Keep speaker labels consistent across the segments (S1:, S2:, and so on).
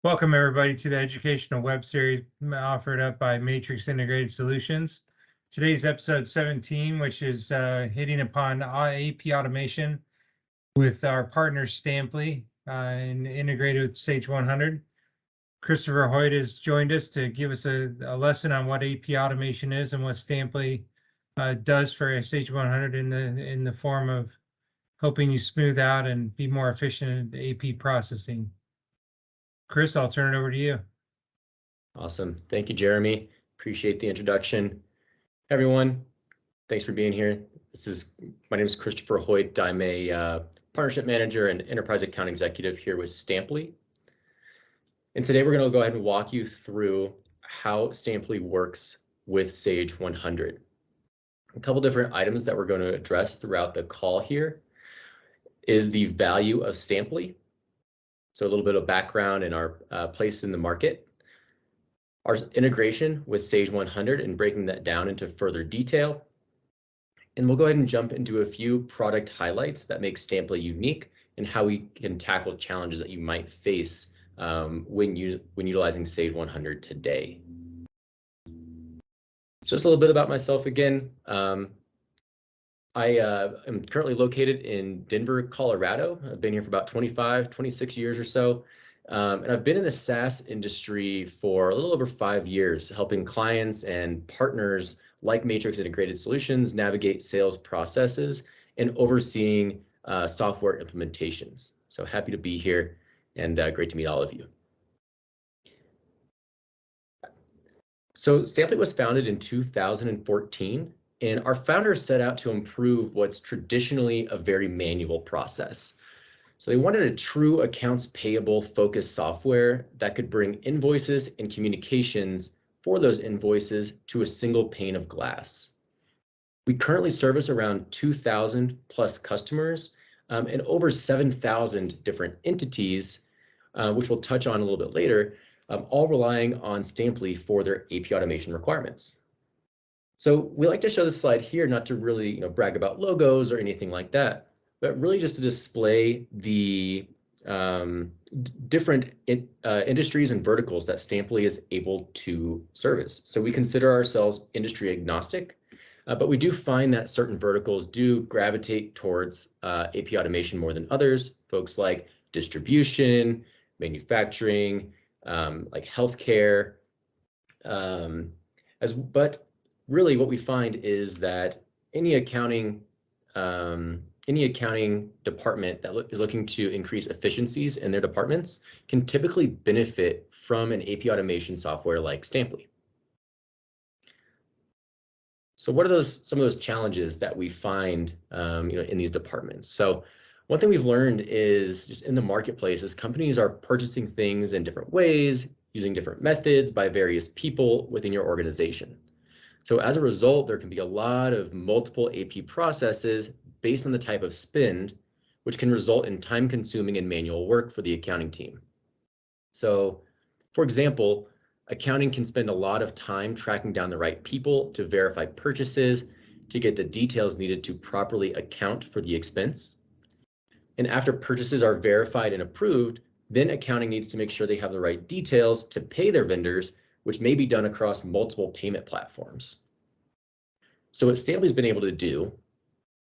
S1: Welcome everybody to the educational web series offered up by Matrix Integrated Solutions. Today's episode 17, which is hitting upon AP automation with our partner Stampli and integrated with Sage 100. Christopher Hoyt has joined us to give us a lesson on what AP automation is and what Stampli does for Sage 100 in the form of helping you smooth out and be more efficient in AP processing. Chris, I'll turn it over to you.
S2: Awesome. Thank you, Jeremy. Appreciate the introduction. Everyone, thanks for being here. My name is Christopher Hoyt. I'm a partnership manager and enterprise account executive here with Stampli. And today we're going to go ahead and walk you through how Stampli works with Sage 100. A couple different items that we're going to address throughout the call here is the value of Stampli. So a little bit of background in our place in the market, our integration with Sage 100 and breaking that down into further detail. And we'll go ahead and jump into a few product highlights that make Stampli unique and how we can tackle challenges that you might face when utilizing Sage 100 today. So just a little bit about myself again. I am currently located in Denver, Colorado. I've been here for about 26 years or so. And I've been in the SaaS industry for a little over 5 years, helping clients and partners like Matrix Integrated Solutions navigate sales processes and overseeing software implementations. So happy to be here and great to meet all of you. So Stampli was founded in 2014. And our founders set out to improve what's traditionally a very manual process. So they wanted a true accounts payable focused software that could bring invoices and communications for those invoices to a single pane of glass. We currently service around 2,000 plus customers and over 7,000 different entities, which we'll touch on a little bit later, all relying on Stampli for their AP automation requirements. So we like to show this slide here, not to really brag about logos or anything like that, but really just to display the different industries and verticals that Stampli is able to service. So we consider ourselves industry agnostic, but we do find that certain verticals do gravitate towards AP automation more than others. Folks like distribution, manufacturing, like healthcare, but really what we find is that any accounting department that is looking to increase efficiencies in their departments can typically benefit from an AP automation software like Stampli. So what are some of those challenges that we find in these departments? So one thing we've learned is just in the marketplace is companies are purchasing things in different ways, using different methods by various people within your organization. So as a result, there can be a lot of multiple AP processes based on the type of spend, which can result in time-consuming and manual work for the accounting team. So, for example, accounting can spend a lot of time tracking down the right people to verify purchases, to get the details needed to properly account for the expense. And after purchases are verified and approved, then accounting needs to make sure they have the right details to pay their vendors, which may be done across multiple payment platforms. So what Stampli's been able to do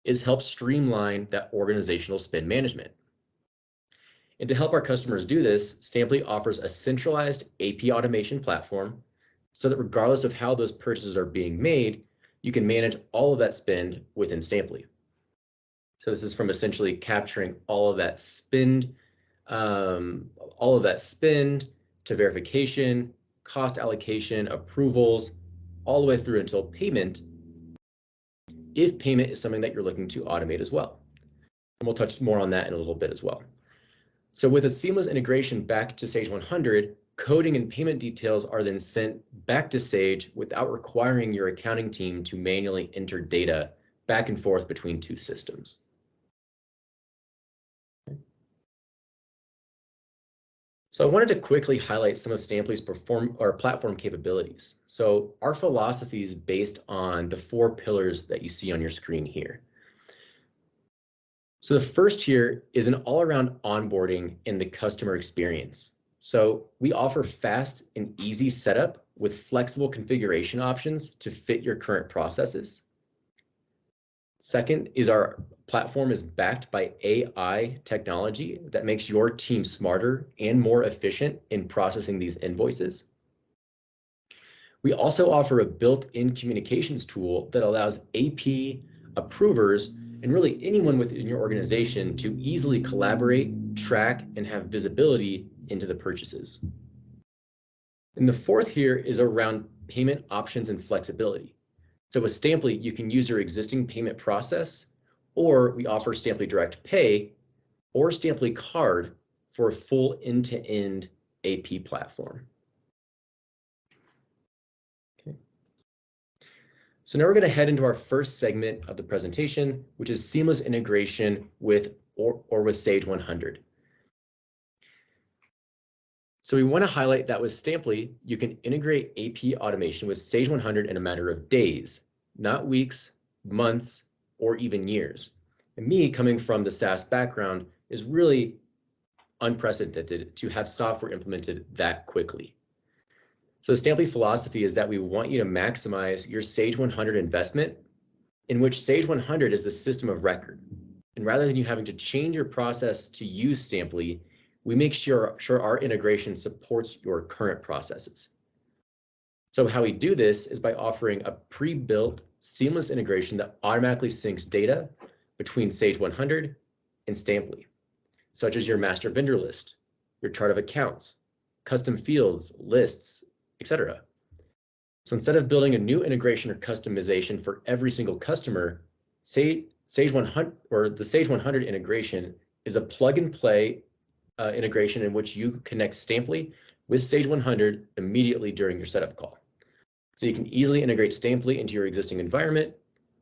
S2: is help streamline that organizational spend management. And to help our customers do this, Stampli offers a centralized AP automation platform so that regardless of how those purchases are being made, you can manage all of that spend within Stampli. So this is from essentially capturing all of that spend to verification, cost allocation, approvals, all the way through until payment, if payment is something that you're looking to automate as well. And we'll touch more on that in a little bit as well. So with a seamless integration back to Sage 100, coding and payment details are then sent back to Sage without requiring your accounting team to manually enter data back and forth between two systems. So I wanted to quickly highlight some of Stampli's platform capabilities. So our philosophy is based on the 4 pillars that you see on your screen here. So the first here is an all-around onboarding in the customer experience. So we offer fast and easy setup with flexible configuration options to fit your current processes. Second is our platform is backed by AI technology that makes your team smarter and more efficient in processing these invoices. We also offer a built-in communications tool that allows AP approvers and really anyone within your organization to easily collaborate, track, and have visibility into the purchases. And the fourth here is around payment options and flexibility. So with Stampli, you can use your existing payment process, or we offer Stampli Direct Pay or Stampli Card for a full end-to-end AP platform. Okay. So now we're going to head into our first segment of the presentation, which is seamless integration with or with Sage 100. So we want to highlight that with Stampli, you can integrate AP automation with Sage 100 in a matter of days, not weeks, months, or even years. And me, coming from the SaaS background, is really unprecedented to have software implemented that quickly. So the Stampli philosophy is that we want you to maximize your Sage 100 investment, in which Sage 100 is the system of record. And rather than you having to change your process to use Stampli, we make sure our integration supports your current processes. So how we do this is by offering a pre-built seamless integration that automatically syncs data between Sage 100 and Stampli, such as your master vendor list, your chart of accounts, custom fields, lists, etc. So instead of building a new integration or customization for every single customer, Sage 100 or the Sage 100 integration is a plug and play integration in which you connect Stampli with Sage 100 immediately during your setup call. So you can easily integrate Stampli into your existing environment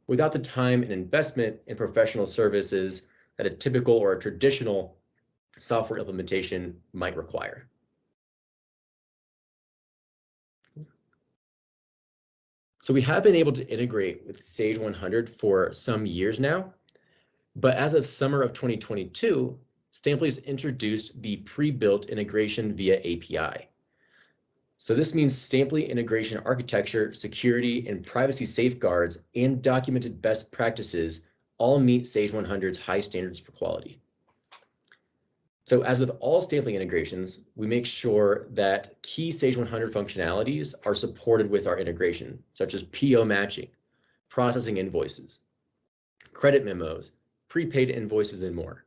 S2: without the time and investment in professional services that a typical or a traditional software implementation might require. So we have been able to integrate with Sage 100 for some years now, but as of summer of 2022, Stampli has introduced the pre-built integration via API. So this means Stampli integration architecture, security, and privacy safeguards and documented best practices all meet Sage 100's high standards for quality. So as with all Stampli integrations, we make sure that key Sage 100 functionalities are supported with our integration, such as PO matching, processing invoices, credit memos, prepaid invoices, and more.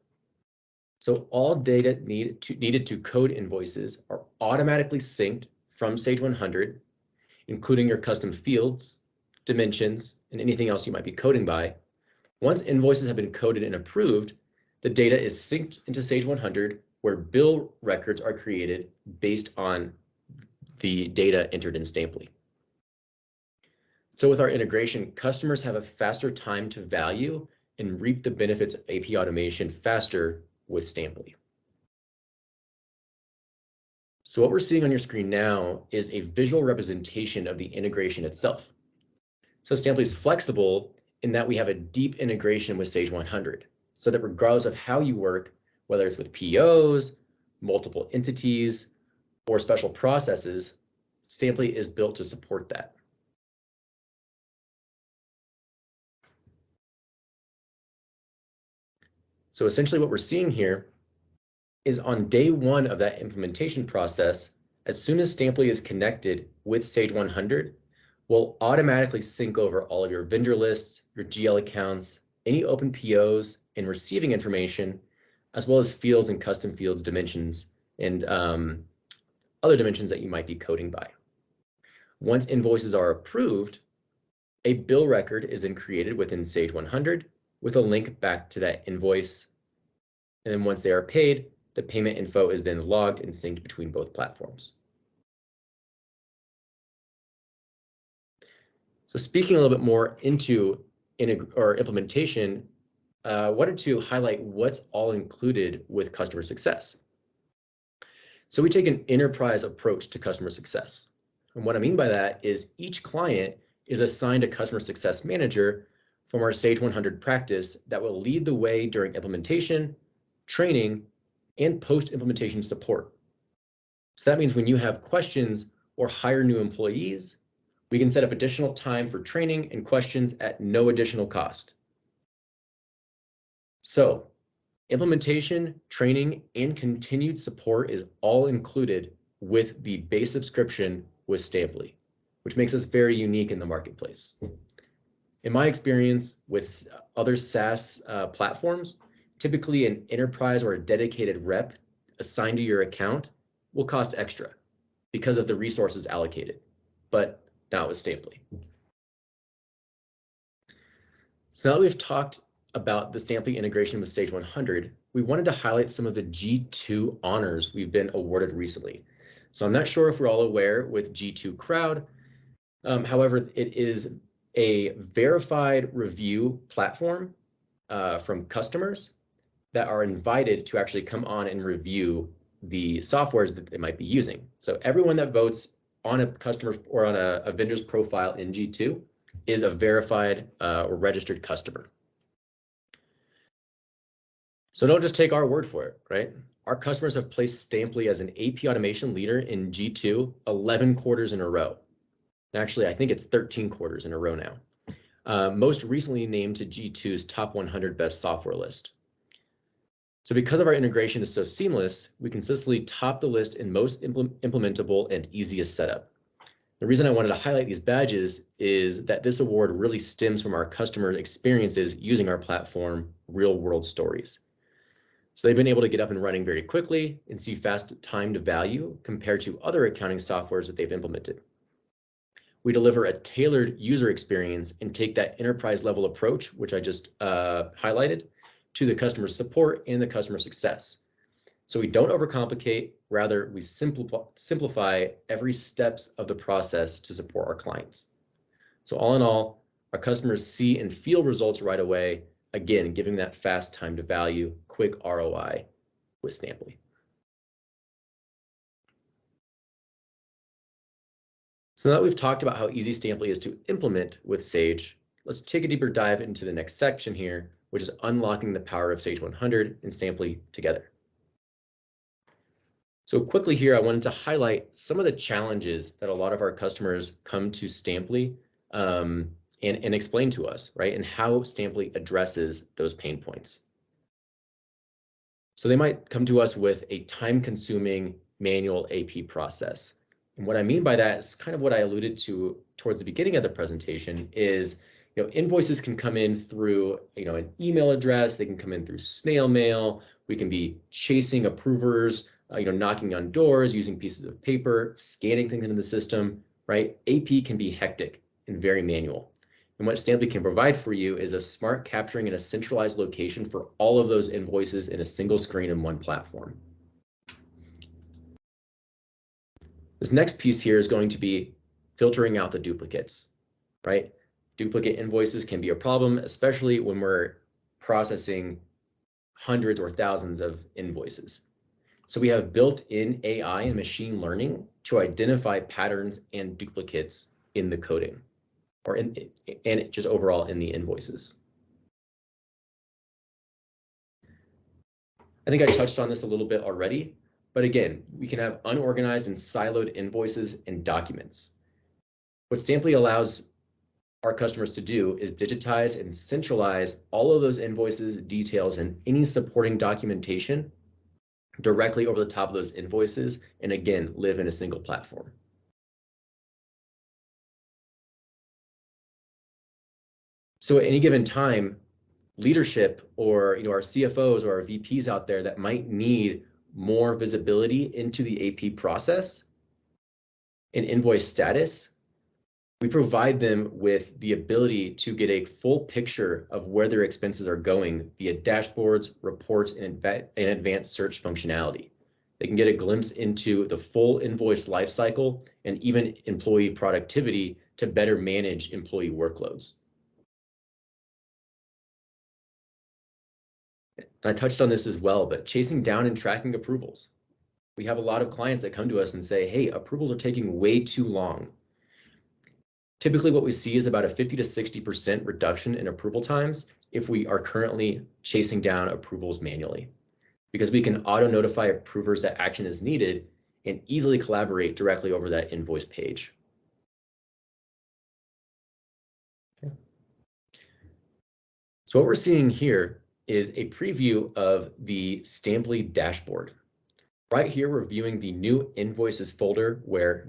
S2: So all data needed to code invoices are automatically synced from Sage 100, including your custom fields, dimensions, and anything else you might be coding by. Once invoices have been coded and approved, the data is synced into Sage 100, where bill records are created based on the data entered in Stampli. So with our integration, customers have a faster time to value and reap the benefits of AP automation faster with Stampli. So what we're seeing on your screen now is a visual representation of the integration itself. So Stampli is flexible in that we have a deep integration with Sage 100, so that regardless of how you work, whether it's with POs, multiple entities, or special processes, Stampli is built to support that. So essentially what we're seeing here is on day one of that implementation process, as soon as Stampli is connected with Sage 100, we'll automatically sync over all of your vendor lists, your GL accounts, any open POs, and receiving information, as well as fields and custom fields, dimensions, and other dimensions that you might be coding by. Once invoices are approved, a bill record is then created within Sage 100 with a link back to that invoice. And then once they are paid, the payment info is then logged and synced between both platforms. So speaking a little bit more into implementation, I wanted to highlight what's all included with customer success. So we take an enterprise approach to customer success. And what I mean by that is each client is assigned a customer success manager from our Sage 100 practice that will lead the way during implementation, training, and post-implementation support. So that means when you have questions or hire new employees, we can set up additional time for training and questions at no additional cost. So implementation, training, and continued support is all included with the base subscription with Stampli, which makes us very unique in the marketplace. In my experience with other SaaS platforms, typically an enterprise or a dedicated rep assigned to your account will cost extra because of the resources allocated, but not with Stampli. So now that we've talked about the Stampli integration with Sage 100, we wanted to highlight some of the G2 honors we've been awarded recently. So I'm not sure if we're all aware with G2 Crowd. However, it is a verified review platform from customers that are invited to actually come on and review the softwares that they might be using. So everyone that votes on a customer or on a vendor's profile in G2 is a verified or registered customer. So don't just take our word for it, right? Our customers have placed Stampli as an AP automation leader in G2 11 quarters in a row. Actually, I think it's 13 quarters in a row now. Most recently named to G2's top 100 best software list. So because of our integration is so seamless, we consistently top the list in most implementable and easiest setup. The reason I wanted to highlight these badges is that this award really stems from our customer experiences using our platform, real world stories. So they've been able to get up and running very quickly and see fast time to value compared to other accounting softwares that they've implemented. We deliver a tailored user experience and take that enterprise level approach, which I just highlighted, to the customer support and the customer success. So we don't overcomplicate, rather we simplify every steps of the process to support our clients. So all in all, our customers see and feel results right away, again, giving that fast time to value, quick ROI with Stampli. So now that we've talked about how easy Stampli is to implement with Sage, let's take a deeper dive into the next section here, which is unlocking the power of Sage 100 and Stampli together. So quickly here, I wanted to highlight some of the challenges that a lot of our customers come to Stampli and explain to us, right? And how Stampli addresses those pain points. So they might come to us with a time-consuming manual AP process. And what I mean by that is kind of what I alluded to towards the beginning of the presentation is, invoices can come in through, an email address, they can come in through snail mail, we can be chasing approvers, knocking on doors, using pieces of paper, scanning things into the system, right? AP can be hectic and very manual. And what Stampli can provide for you is a smart capturing in a centralized location for all of those invoices in a single screen in one platform. This next piece here is going to be filtering out the duplicates, right? Duplicate invoices can be a problem, especially when we're processing hundreds or thousands of invoices. So we have built-in AI and machine learning to identify patterns and duplicates in the coding, or and just overall in the invoices. I think I touched on this a little bit already, but again, we can have unorganized and siloed invoices and documents. What Stampli allows our customers to do is digitize and centralize all of those invoices, details, and any supporting documentation directly over the top of those invoices, and again, live in a single platform. So at any given time, leadership or our CFOs or our VPs out there that might need more visibility into the AP process and invoice status, we provide them with the ability to get a full picture of where their expenses are going via dashboards, reports, and advanced search functionality. They can get a glimpse into the full invoice lifecycle and even employee productivity to better manage employee workloads. I touched on this as well, but chasing down and tracking approvals. We have a lot of clients that come to us and say, hey, approvals are taking way too long. Typically what we see is about a 50 to 60% reduction in approval times if we are currently chasing down approvals manually, because we can auto notify approvers that action is needed and easily collaborate directly over that invoice page. Okay. So what we're seeing here is a preview of the Stampli dashboard. Right here, we're viewing the new invoices folder where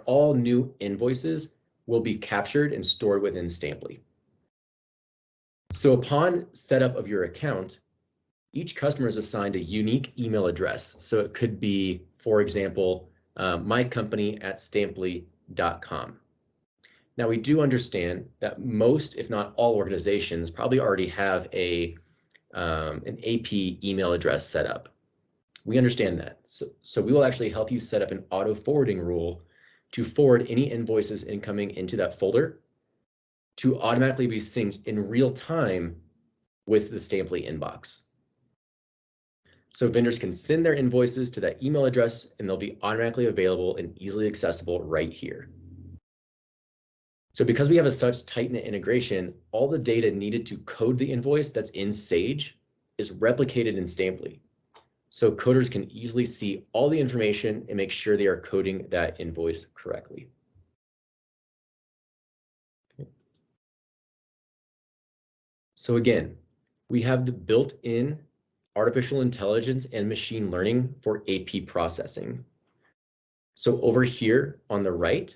S2: all new invoices will be captured and stored within Stampli. So upon setup of your account, each customer is assigned a unique email address. So it could be, for example, mycompany@stampli.com. Now, we do understand that most, if not all, organizations probably already have an AP email address set up. We understand that. So we will actually help you set up an auto forwarding rule to forward any invoices incoming into that folder to automatically be synced in real time with the Stampli inbox. So vendors can send their invoices to that email address and they'll be automatically available and easily accessible right here. So because we have a such tight-knit integration, all the data needed to code the invoice that's in Sage is replicated in Stampli. So coders can easily see all the information and make sure they are coding that invoice correctly. Okay. So again, we have the built-in artificial intelligence and machine learning for AP processing. So over here on the right,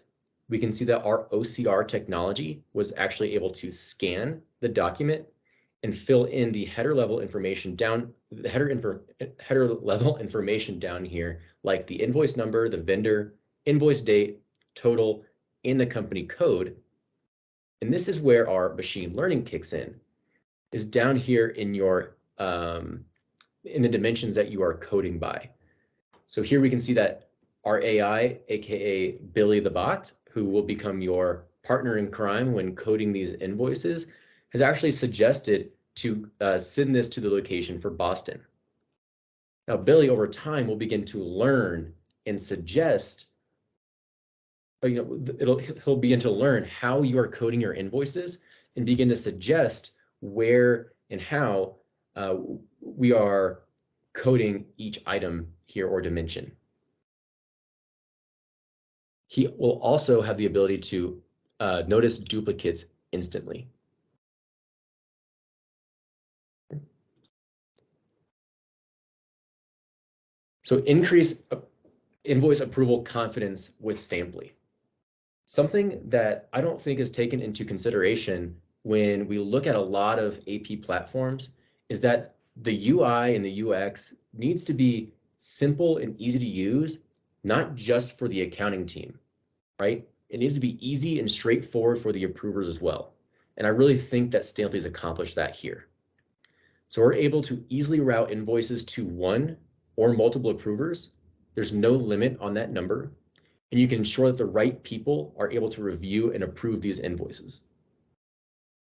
S2: we can see that our OCR technology was actually able to scan the document and fill in the header level information down, the header level information down here, like the invoice number, the vendor, invoice date, total, and the company code. And this is where our machine learning kicks in, is down here in your in the dimensions that you are coding by. So here we can see that our AI, aka Billy the bot, who will become your partner in crime when coding these invoices, has actually suggested to send this to the location for Boston. Now, Billy over time will begin to learn and suggest, he'll begin to learn how you are coding your invoices and begin to suggest where and how we are coding each item here or dimension. He will also have the ability to notice duplicates instantly. So increase invoice approval confidence with Stampli. Something that I don't think is taken into consideration when we look at a lot of AP platforms is that the UI and the UX needs to be simple and easy to use, not just for the accounting team, right? It needs to be easy and straightforward for the approvers as well. And I really think that Stampli has accomplished that here. So we're able to easily route invoices to one or multiple approvers. There's no limit on that number, and you can ensure that the right people are able to review and approve these invoices.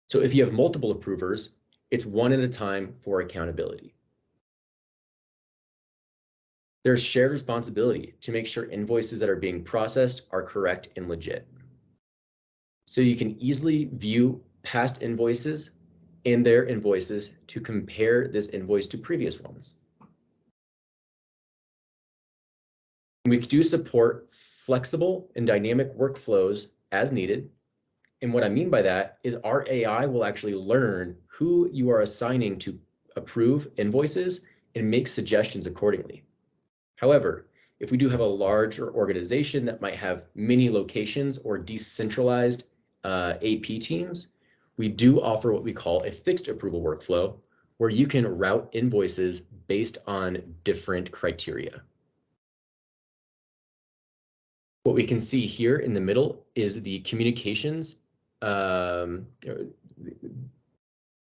S2: So if you have multiple approvers, it's one at a time for accountability. There's shared responsibility to make sure invoices that are being processed are correct and legit. So you can easily view past invoices and their invoices to compare this invoice to previous ones. We do support flexible and dynamic workflows as needed. And what I mean by that is our AI will actually learn who you are assigning to approve invoices and make suggestions accordingly. However, if we do have a larger organization that might have many locations or decentralized AP teams, we do offer what we call a fixed approval workflow, where you can route invoices based on different criteria. What we can see here in the middle is the communications,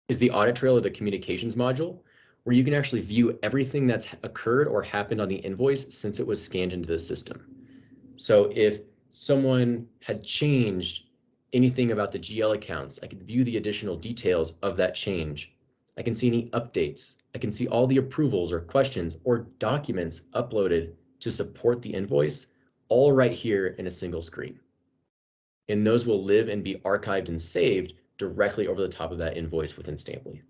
S2: is the audit trail of the communications module, where you can actually view everything that's occurred or happened on the invoice since it was scanned into the system. So if someone had changed anything about the GL accounts, I could view the additional details of that change. I can see any updates. I can see all the approvals or questions or documents uploaded to support the invoice, all right here in a single screen. And those will live and be archived and saved directly over the top of that invoice within Stampli.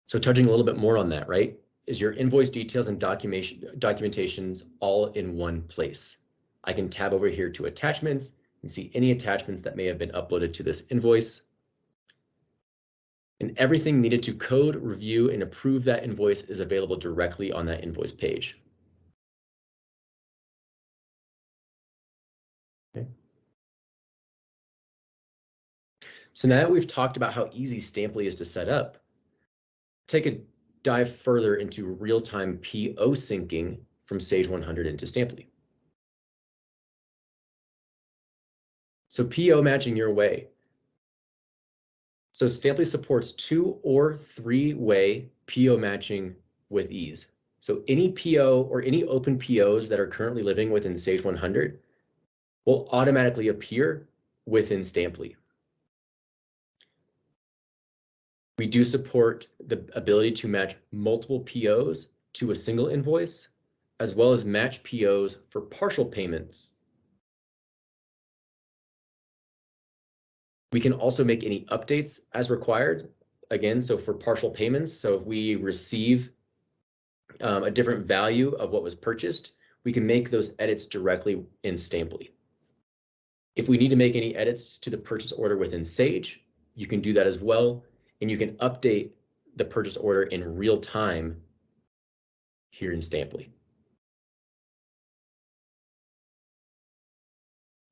S2: So touching a little bit more on that, right? Is your invoice details and documentations all in one place? I can tab over here to attachments and see any attachments that may have been uploaded to this invoice. And everything needed to code, review, and approve that invoice is available directly on that invoice page. Okay. So now that we've talked about how easy Stampli is to set up, take a dive further into real-time PO syncing from Sage 100 into Stampli. So PO matching your way. So Stampli supports 2- or 3-way PO matching with ease. So any PO or any open POs that are currently living within Sage 100 will automatically appear within Stampli. We do support the ability to match multiple POs to a single invoice, as well as match POs for partial payments. We can also make any updates as required. Again, so for partial payments, so if we receive a different value of what was purchased, we can make those edits directly in Stampli. If we need to make any edits to the purchase order within Sage, you can do that as well. And you can update the purchase order in real time here in Stampli.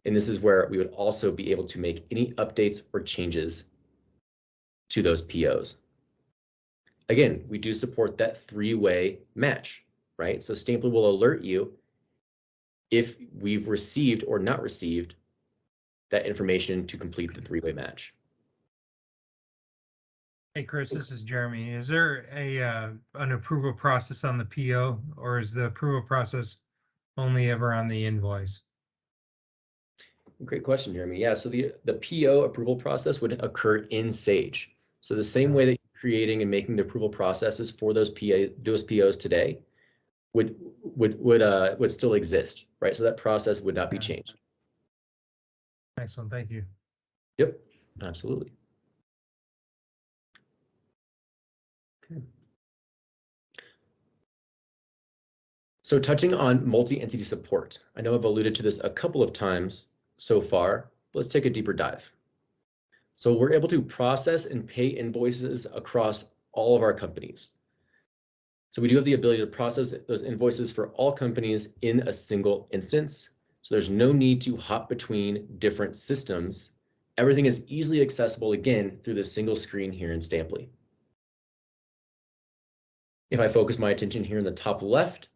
S2: And this is where we would also be able to make any updates or changes to those POs. Again, we do support that 3-way match, right? So Stampli will alert you if we've received or not received that information to complete the 3-way match.
S1: Hey, Chris, this is Jeremy. Is there an approval process on the PO, or is the approval process only ever on the invoice?
S2: Great question, Jeremy. Yeah, so the PO approval process would occur in Sage. So the same way that you're creating and making the approval processes for those POs today would still exist, right? So that process would not be changed.
S1: Excellent, thank you.
S2: Yep, absolutely. Okay. So touching on multi-entity support, I know I've alluded to this a couple of times so far, but let's take a deeper dive. So we're able to process and pay invoices across all of our companies. So we do have the ability to process those invoices for all companies in a single instance. So there's no need to hop between different systems. Everything is easily accessible again through the single screen here in Stampli. If I focus my attention here in the top left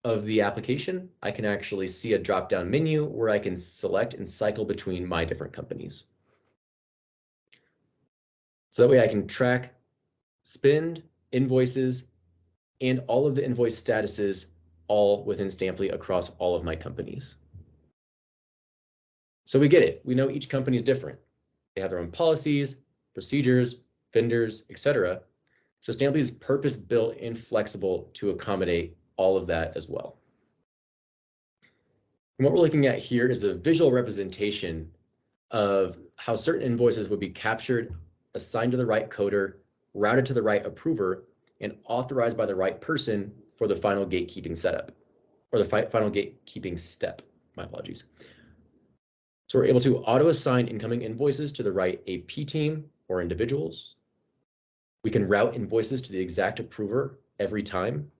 S2: of the application, I can actually see a drop-down menu where I can select and cycle between my different companies. So that way I can track spend, invoices, and all of the invoice statuses all within Stampli across all of my companies. So we get it. We know each company is different. They have their own policies, procedures, vendors, etc. So Stampli is purpose-built and flexible to accommodate all of that as well. And what we're looking at here is a visual representation of how certain invoices would be captured, assigned to the right coder, routed to the right approver, and authorized by the right person for the final gatekeeping setup, or the final gatekeeping step. My apologies. So we're able to auto-assign incoming invoices to the right AP team or individuals. We can route invoices to the exact approver every time.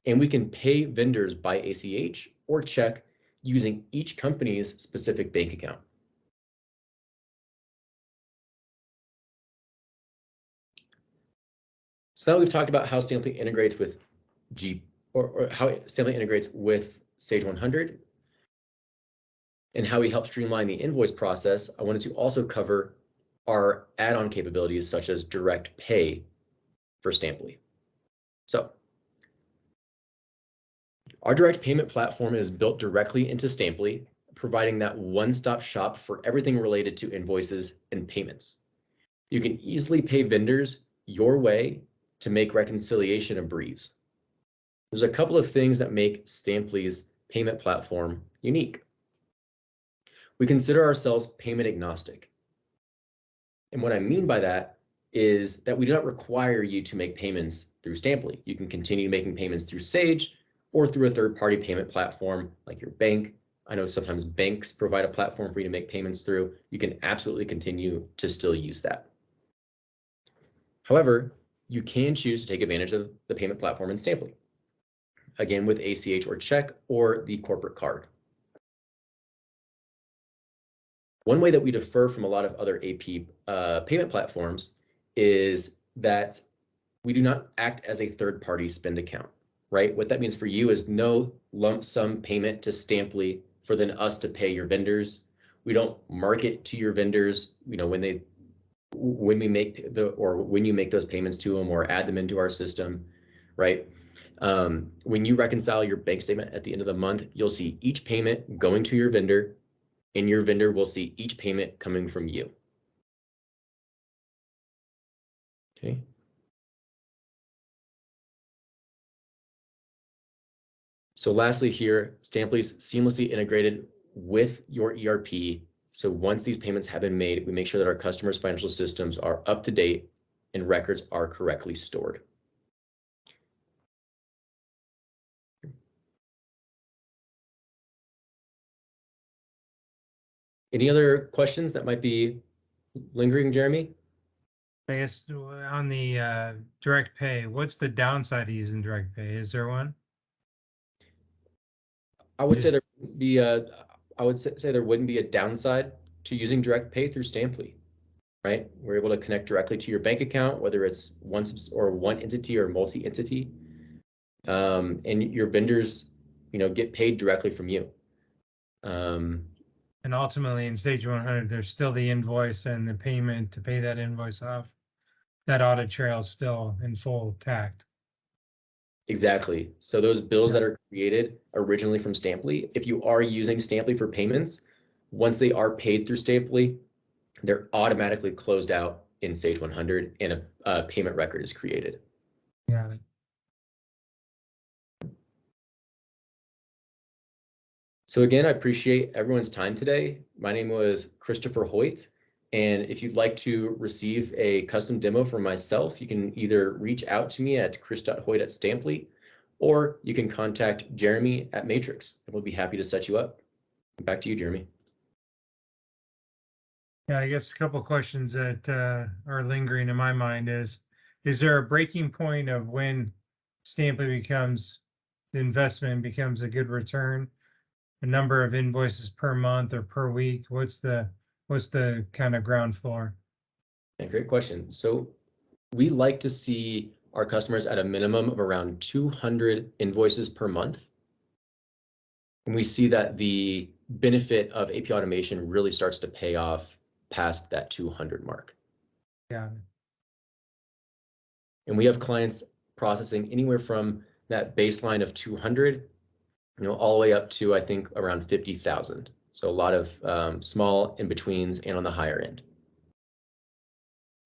S2: And we can pay vendors by ACH or check using each company's specific bank account. So now we've talked about how Stampli integrates with how Stampli integrates with Sage 100 and how we help streamline the invoice process. I wanted to also cover our add-on capabilities such as direct pay for Stampli. So our direct payment platform is built directly into Stampli, providing that one-stop shop for everything related to invoices and payments. You can easily pay vendors your way to make reconciliation a breeze. There's a couple of things that make Stampli's payment platform unique. We consider ourselves payment agnostic. And what I mean by that is that we do not require you to make payments through Stampli. You can continue making payments through Sage or through a third-party payment platform like your bank. I know sometimes banks provide a platform for you to make payments through. You can absolutely continue to still use that. However, you can choose to take advantage of the payment platform in Stampli, again with ACH or check or the corporate card. One way that we differ from a lot of other AP payment platforms is that we do not act as a third-party spend account, right? What that means for you is no lump sum payment to Stampli for then us to pay your vendors. We don't market to your vendors, when you make those payments to them or add them into our system, right? When you reconcile your bank statement at the end of the month, you'll see each payment going to your vendor, and your vendor will see each payment coming from you. Okay. So lastly here, Stampli's seamlessly integrated with your ERP. So once these payments have been made, we make sure that our customers' financial systems are up to date and records are correctly stored. Any other questions that might be lingering, Jeremy?
S1: I guess on the direct pay, what's the downside of using direct pay? Is there one?
S2: I would say there would be there wouldn't be a downside to using direct pay through Stampli, right? We're able to connect directly to your bank account, whether it's one entity or multi-entity, and your vendors, get paid directly from you.
S1: And ultimately, in Sage 100, there's still the invoice and the payment to pay that invoice off. That audit trail is still in full tact.
S2: Exactly. So those bills that are created originally from Stampli, if you are using Stampli for payments, once they are paid through Stampli, they're automatically closed out in Sage 100 and a payment record is created.
S1: Got it.
S2: So again, I appreciate everyone's time today. My name was Christopher Hoyt, and if you'd like to receive a custom demo from myself, you can either reach out to me at chris.hoyt@stampli, or you can contact Jeremy at Matrix, and we'll be happy to set you up. Back to you, Jeremy.
S1: Yeah, I guess a couple of questions that are lingering in my mind is there a breaking point of when Stampli becomes, the investment becomes a good return? A number of invoices per month or per week? What's the kind of ground floor?
S2: Yeah, great question. So we like to see our customers at a minimum of around 200 invoices per month. And we see that the benefit of AP automation really starts to pay off past that 200 mark.
S1: Yeah.
S2: And we have clients processing anywhere from that baseline of 200, all the way up to, I think, around 50,000. So a lot of small in-betweens and on the higher end.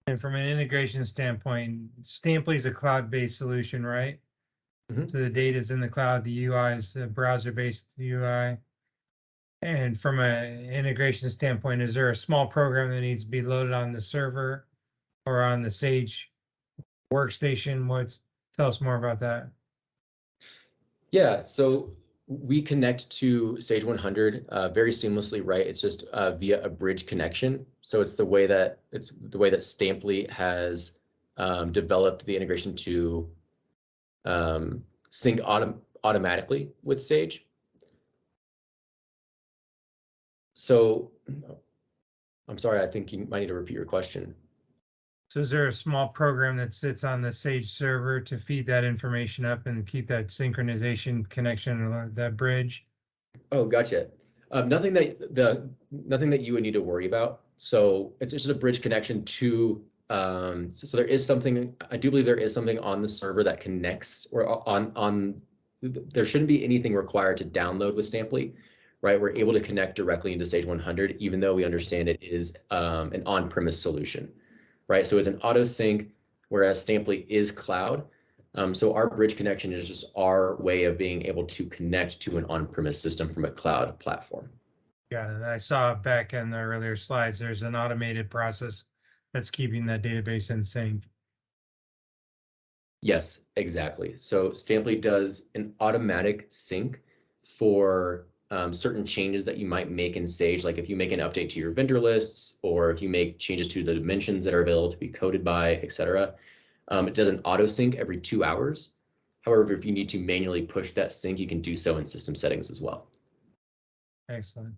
S1: And from an integration standpoint, Stampli is a cloud-based solution, right? Mm-hmm. So the data is in the cloud, the UI is a browser-based UI. And from an integration standpoint, is there a small program that needs to be loaded on the server or on the Sage workstation? Tell us more about that.
S2: Yeah, so we connect to Sage 100 very seamlessly, right? It's just via a bridge connection. So it's the way that Stampli has developed the integration to sync automatically with Sage. So I'm sorry, I think you might need to repeat your question.
S1: So is there a small program that sits on the Sage server to feed that information up and keep that synchronization connection or that bridge?
S2: Oh, gotcha. Nothing that you would need to worry about. So it's just a bridge connection to. So there is something. I do believe there is something on the server that connects, or on. There shouldn't be anything required to download with Stampli, right? We're able to connect directly into Sage 100, even though we understand it is an on-premise solution. Right, so it's an auto sync, whereas Stampli is cloud. So our bridge connection is just our way of being able to connect to an on-premise system from a cloud platform.
S1: Yeah, I saw back in the earlier slides, there's an automated process that's keeping that database in sync.
S2: Yes, exactly. So Stampli does an automatic sync for certain changes that you might make in Sage, like if you make an update to your vendor lists, or if you make changes to the dimensions that are available to be coded by, etc. It does an auto sync every 2 hours. However, if you need to manually push that sync, you can do so in system settings as well.
S1: Excellent.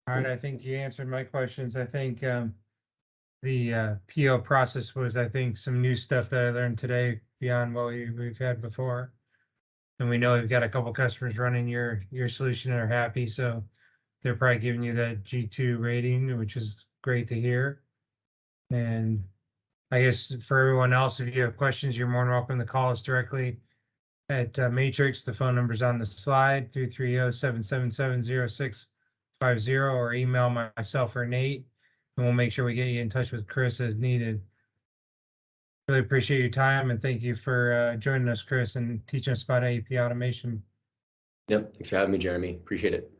S1: All right, I think you answered my questions. I think the PO process was, I think, some new stuff that I learned today beyond what we've had before. And we know we've got a couple customers running your solution and are happy, so they're probably giving you that G2 rating, which is great to hear. And I guess for everyone else, if you have questions, you're more than welcome to call us directly at Matrix. The phone number's on the slide, 330-777-0650, or email myself or Nate, and we'll make sure we get you in touch with Chris as needed. Really appreciate your time, and thank you for joining us, Chris, and teaching us about AP automation.
S2: Yep, thanks for having me, Jeremy. Appreciate it.